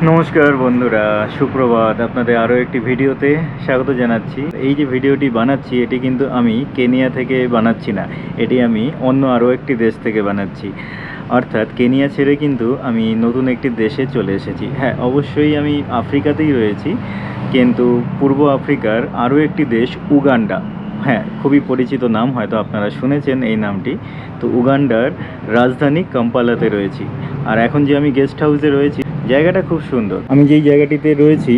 নমস্কার বন্ধুরা, সুপ্রভাত। আপনাদের আরও একটি ভিডিওতে স্বাগত জানাচ্ছি। এই যে ভিডিওটি বানাচ্ছি এটি কিন্তু আমি কেনিয়া থেকে বানাচ্ছি না, এটি আমি অন্য আরও একটি দেশ থেকে বানাচ্ছি। অর্থাৎ কেনিয়া ছেড়ে কিন্তু আমি নতুন একটি দেশে চলে এসেছি। হ্যাঁ, অবশ্যই আমি আফ্রিকাতেই রয়েছি, কিন্তু পূর্ব আফ্রিকার আরও একটি দেশ উগান্ডা। হ্যাঁ, খুবই পরিচিত নাম, হয়তো আপনারা শুনেছেন এই নামটি। তো উগান্ডার রাজধানী কাম্পালাতে রয়েছি। আর এখন যে আমি গেস্ট হাউসে রয়েছি, জায়গাটা খুব সুন্দর। আমি যেই জায়গাটিতে রয়েছি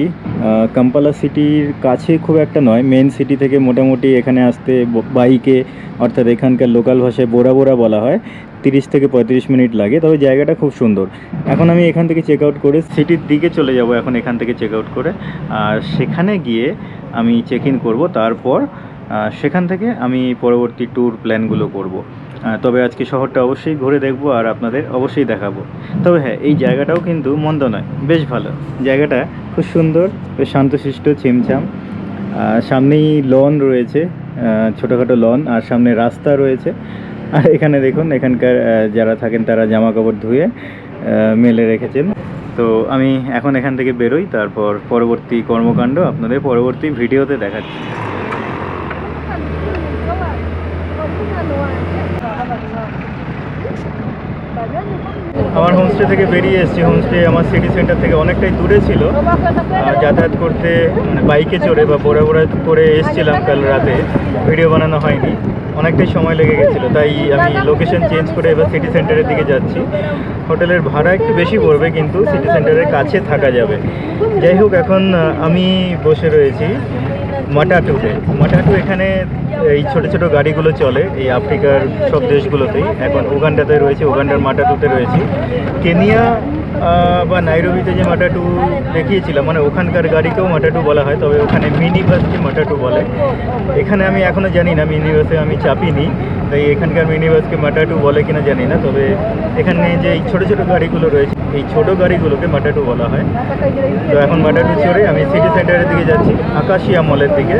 কাম্পালা সিটির কাছে খুব একটা নয়, মেন সিটি থেকে মোটামুটি এখানে আসতে বাইকে, অর্থাৎ এখানকার লোকাল ভাষায় বোরা বোরা বলা হয়, 30 থেকে 35 মিনিট লাগে। তবে জায়গাটা খুব সুন্দর। এখন আমি এখান থেকে চেক আউট করে সিটির দিকে চলে যাব, এখন এখান থেকে চেক আউট করে, আর সেখানে গিয়ে আমি চেক ইন করবো। তারপর সেখান থেকে আমি পরবর্তী ট্যুর প্ল্যানগুলো করব। তবে আজকে শহরটা অবশ্যই ঘুরে দেখব আর আপনাদের অবশ্যই দেখাবো। তবে হ্যাঁ, এই জায়গাটাও কিন্তু মন্দ নয়, বেশ ভালো। জায়গাটা খুব সুন্দর, বেশ শান্তশিষ্ট, ছিমছাম। সামনেই লন রয়েছে, ছোটোখাটো লন, আর সামনে রাস্তা রয়েছে। আর এখানে দেখুন, এখানকার যারা থাকেন তারা জামা কাপড় ধুয়ে মেলে রেখেছেন। তো আমি এখন এখান থেকে বেরোই, তারপর পরবর্তী কর্মকাণ্ড আপনাদের পরবর্তী ভিডিওতে দেখাচ্ছি। আমার হোমস্টে থেকে বেরিয়ে এসেছি। হোমস্টে আমার সিটি সেন্টার থেকে অনেকটাই দূরে ছিল। যাতায়াত করতে মানে বাইকে চড়ে বা বোরা বোরা করে এসেছিলাম কাল রাতে, ভিডিও বানানো হয়নি, অনেকটাই সময় লেগে গেছিলো। তাই আমি লোকেশন চেঞ্জ করে এবার সিটি সেন্টারের দিকে যাচ্ছি। হোটেলের ভাড়া একটু বেশি পড়বে, কিন্তু সিটি সেন্টারের কাছে থাকা যাবে। যাই হোক, এখন আমি বসে রয়েছি মাটাটুতে। মাটাটু এখানে এই ছোটো ছোটো গাড়িগুলো চলে এই আফ্রিকার সব দেশগুলোতেই। এখন উগান্ডাতে রয়েছে, উগান্ডার মাটাটুতে রয়েছি। কেনিয়া বা নাইরোবিতে যে মাটাটু দেখিয়েছিলাম, মানে ওখানকার গাড়িকেও মাটাটু বলা হয়, তবে ওখানে মিনি বাসকে মাটাটু বলে। এখানে আমি এখনও জানি না, মিনি বাসে আমি চাপিনি, তাই এখানকার মিনি বাসকে মাটাটু বলে কিনা জানি না। তবে এখানে যে এই ছোটো ছোটো গাড়িগুলো রয়েছে, এই ছোটো গাড়িগুলোকে মাটাটু বলা হয়। তো এখন মাটাটু চড়ে আমি সিটি সেন্টারের দিকে যাচ্ছি, আকাশিয়া মলের দিকে।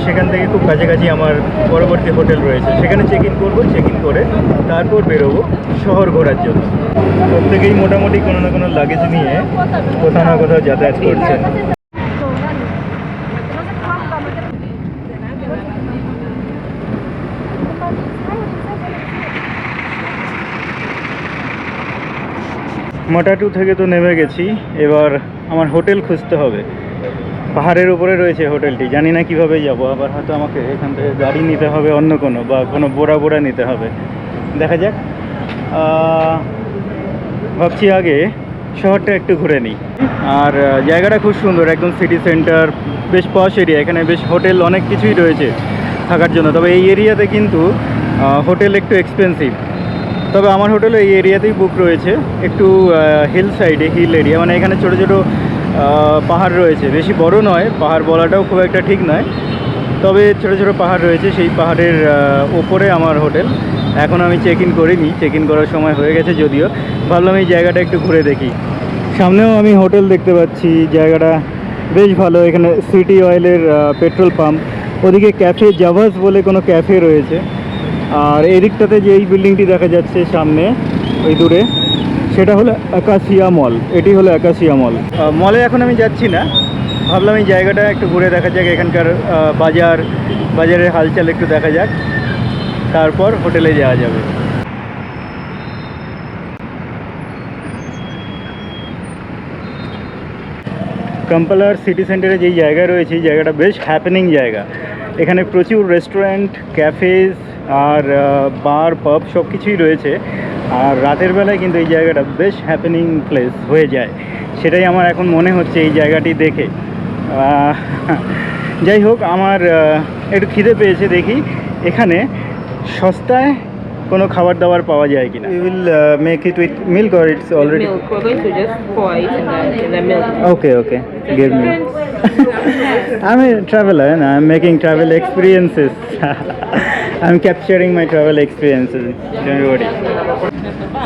সেখান থেকে খুব কাছাকাছি আমার পরবর্তী হোটেল রয়েছে, সেখানে চেক ইন করবো। চেক ইন করে তারপর বেরোবো শহর ঘোরার জন্য। প্রত্যেকেই মোটামুটি কোনো না কোনো লাগেজ নিয়ে কোথাও না কোথাও যাতায়াত করছেন। মাটাটু থেকে তো নেমে গেছি, এবার আমার হোটেল খুঁজতে হবে। পাহাড়ের উপরে রয়েছে হোটেলটি, জানি না কিভাবে যাব। আবার হয়তো আমাকে এখান থেকে গাড়ি নিতে হবে, অন্য কোনো বা কোনো বোরা বোরা নিতে হবে, দেখা যাক। ভাবছি আগে শহরটা একটু ঘুরে নিই। আর জায়গাটা খুব সুন্দর, একদম সিটি সেন্টার, বেশ পশ এরিয়া। এখানে বেশ হোটেল অনেক কিছুই রয়েছে থাকার জন্য। তবে এই এরিয়াতে কিন্তু হোটেল একটু এক্সপেন্সিভ। তবে আমার হোটেলও এই এরিয়াতেই বুক রয়েছে, একটু হিল সাইডে, হিল এরিয়া। মানে এখানে ছোটো ছোটো পাহাড় রয়েছে, বেশি বড় নয়, পাহাড় বলাটাও খুব একটা ঠিক নয়, তবে ছোটো ছোটো পাহাড় রয়েছে। সেই পাহাড়ের ওপরে আমার হোটেল। এখন আমি চেক ইন করিনি, চেক ইন করার সময় হয়ে গেছে যদিও। ভাবলাম এই জায়গাটা একটু ঘুরে দেখি। সামনেও আমি হোটেল দেখতে পাচ্ছি, জায়গাটা বেশ ভালো। এখানে সিটি অয়েলের পেট্রোল পাম্প, ওদিকে ক্যাফে জাভাস বলে কোনো ক্যাফে রয়েছে। আর এদিকটাতে যে এই বিল্ডিংটি দেখা যাচ্ছে সামনে ওই দূরে, সেটা হলো আকাশিয়া মল। এটি হলো আকাশিয়া মল। মলে এখন আমি যাচ্ছি না, ভাবলাম এই জায়গাটা একটু ঘুরে দেখা যাক, এখানকার বাজারের হালচাল একটু দেখা যাক, তারপর হোটেলে যাওয়া যাবে। কাম্পালার সিটি সেন্টারে যেই জায়গা রয়েছে, এই জায়গাটা বেশ হ্যাপেনিং জায়গা। এখানে প্রচুর রেস্টুরেন্ট, ক্যাফেজ আর বার, পাব সব কিছুই রয়েছে। আর রাতের বেলায় কিন্তু এই জায়গাটা বেশ হ্যাপেনিং প্লেস হয়ে যায়, সেটাই আমার এখন মনে হচ্ছে এই জায়গাটি দেখে। যাই হোক, আমার একটু খিদে পেয়েছে, দেখি এখানে সস্তায় কোনো খাবার দাবার পাওয়া যায় কিনা। You will make it with milk or it's already? Milk. We're going to just pour it in the milk. Okay, give me. I'm a traveler and I'm making travel experiences. I'm capturing my travel experiences. Don't worry.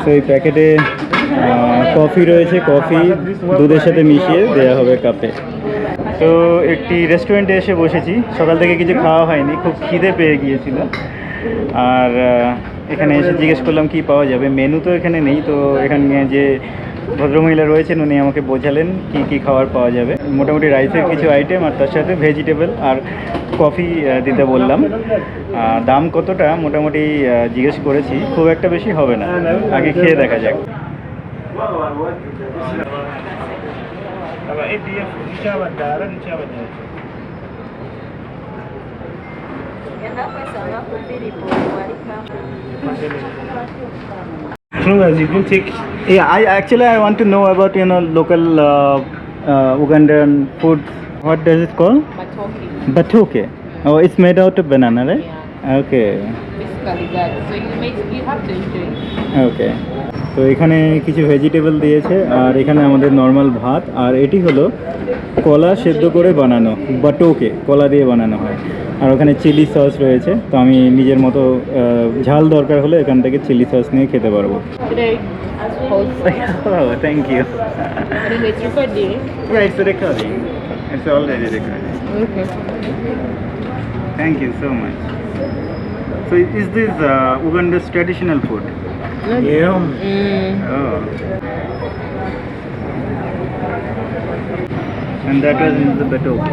So এই প্যাকেটে coffee রয়েছে, coffee দুধের সাথে মিশিয়ে দেওয়া হবে কাপে। তো একটি রেস্টুরেন্টে এসে বসেছি, সকাল থেকে কিছু খাওয়া হয়নি, খুব খিদে পেয়ে গিয়েছিল। আর এখানে এসে জিজ্ঞেস করলাম কি পাওয়া যাবে। মেনু তো এখানে নেই, তো এখানে যে ভদ্রমহিলা রয়েছেন, উনি আমাকে বোঝালেন কি কি খাবার পাওয়া যাবে। মোটামুটি রাইসের কিছু আইটেম আর তার সাথে ভেজিটেবল আর কফি দিতে বললাম। আর দাম কতটা মোটামুটি জিজ্ঞেস করেছি, খুব একটা বেশি হবে না, আগে খেয়ে দেখা যাক। As long as you can take. Yeah, I want to know about local Ugandan food. What does it call? Matoke. Batoke. Oh, it's made out of banana, right? Yeah. Okay. Basically that. So you have to enjoy it. ওকে, তো এখানে কিছু vegetable দিয়েছে আর এখানে আমাদের normal ভাত, আর এটি হলো কলা সেদ্ধ করে বানানো বাটোকে, কলা দিয়ে বানানো হয়। আর ওখানে চিলি সস রয়েছে, তো আমি নিজের মতো ঝাল দরকার হলে এখান থেকে চিলি সস নিয়ে খেতে পারবো। Today, pause. Thank you. Anyway, it's recording. It's recording. It's already recording. Okay. Thank you so much. So is this Uganda's traditional food? Yeah. Oh. And that was in the batoke.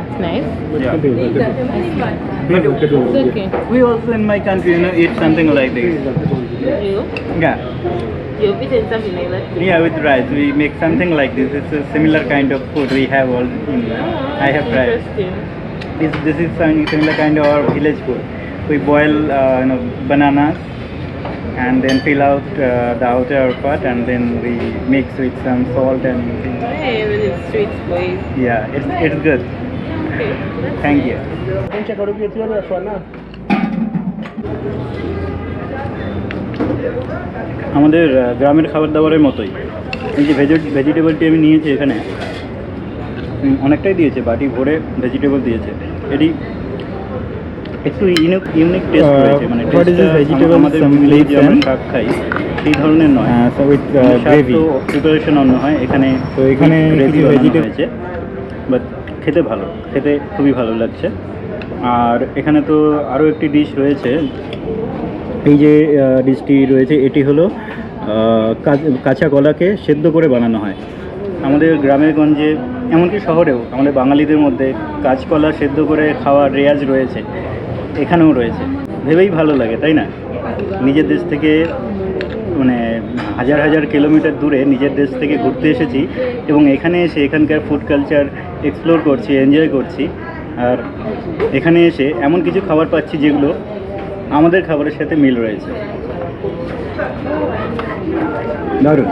It's nice. Yeah. It's okay. We also in my country, eat something like this. You? Yeah. You've eaten something like that? Yeah, with rice. We make something like this. It's a similar kind of food we have all in. I have tried. Interesting. This is some similar kind of our village food. We boil bananas and then peel out the outer part and then we mix with some salt and Hey, with its sweet boys. yeah, it's good. Okay. Thank you. আমাদের গ্রামের খাবার দাবারের মতোই। এই যে ভেজিটেবলটি আমি নিয়েছি এখানে অনেকটাই দিয়েছে, বাটি ভরে ভেজিটেবল দিয়েছে। এটি একটু ইউনিক টেস্ট রয়েছে, মানে টেস্টটা আমাদের যে আমরা শাক খাই সেই ধরনের নয়। প্রিপারেশন অন্য হয়, এখানে তো এখানে কিছু ভেজিটেবল আছে, বাট খেতে ভালো, খেতে খুবই ভালো লাগছে। আর এখানে তো আরও একটি ডিশ রয়েছে, এই যে ডিশটি রয়েছে এটি হলো কাঁচা কলাকে সেদ্ধ করে বানানো হয়। আমাদের গ্রামে গঞ্জে এমনকি শহরেও আমাদের বাঙালিদের মধ্যে কাঁচকলা সেদ্ধ করে খাওয়ার রেয়াজ রয়েছে, এখানেও রয়েছে। ভেবেই ভালো লাগে, তাই না? নিজের দেশ থেকে মানে হাজার হাজার কিলোমিটার দূরে নিজের দেশ থেকে ঘুরতে এসেছি এবং এখানে এসে এখানকার ফুড কালচার এক্সপ্লোর করছি, এনজয় করছি। আর এখানে এসে এমন কিছু খাবার পাচ্ছি যেগুলো আমাদের খাবারের সাথে মিল রয়েছে। দারুণ।